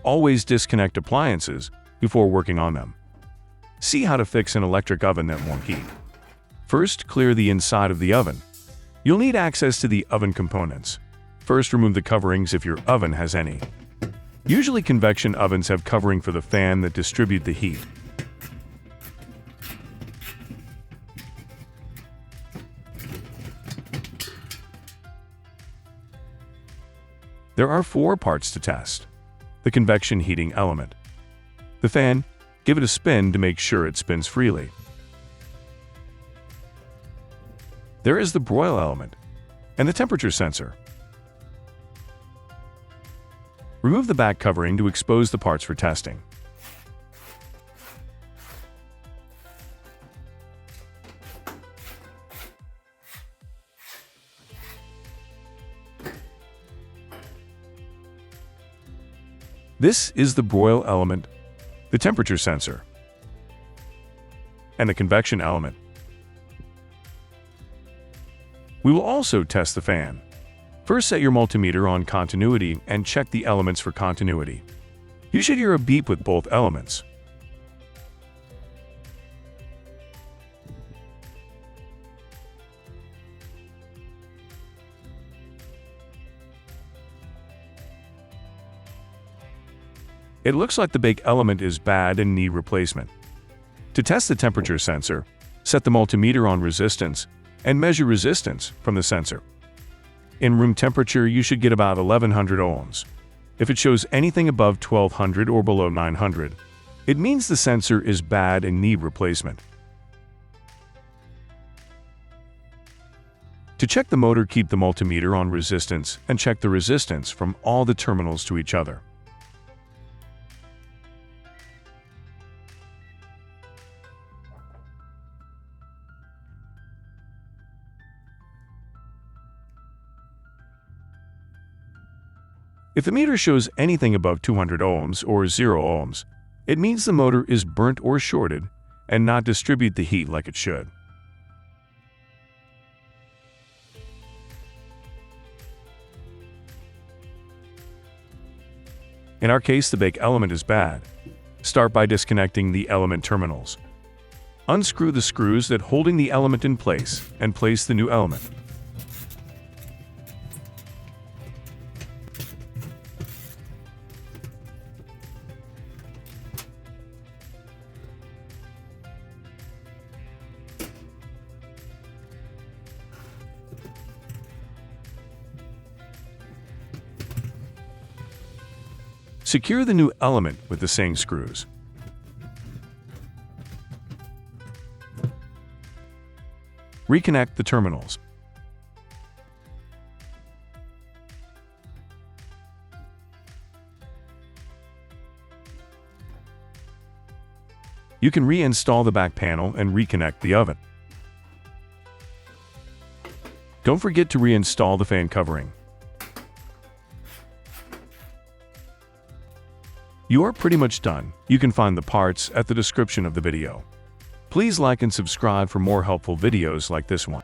Always disconnect appliances before working on them. See how to fix an electric oven that won't heat. First, clear the inside of the oven. You'll need access to the oven components. First, remove the coverings if your oven has any. Usually convection ovens have covering for the fan that distribute the heat. There are 4 parts to test. The convection heating element. The fan, give it a spin to make sure it spins freely. There is the broil element and the temperature sensor. Remove the back covering to expose the parts for testing. This is the broil element, the temperature sensor, and the convection element. We will also test the fan. First, set your multimeter on continuity and check the elements for continuity. You should hear a beep with both elements. It looks like the bake element is bad and need replacement. To test the temperature sensor, set the multimeter on resistance and measure resistance from the sensor. In room temperature, you should get about 1100 ohms. If it shows anything above 1200 or below 900, it means the sensor is bad and need replacement. To check the motor, keep the multimeter on resistance and check the resistance from all the terminals to each other. If the meter shows anything above 200 ohms or 0 ohms, it means the motor is burnt or shorted and not distribute the heat like it should. In our case, the bake element is bad. Start by disconnecting the element terminals. Unscrew the screws that holding the element in place and place the new element. Secure the new element with the same screws. Reconnect the terminals. You can reinstall the back panel and reconnect the oven. Don't forget to reinstall the fan covering. You are pretty much done. You can find the parts at the description of the video. Please like and subscribe for more helpful videos like this one.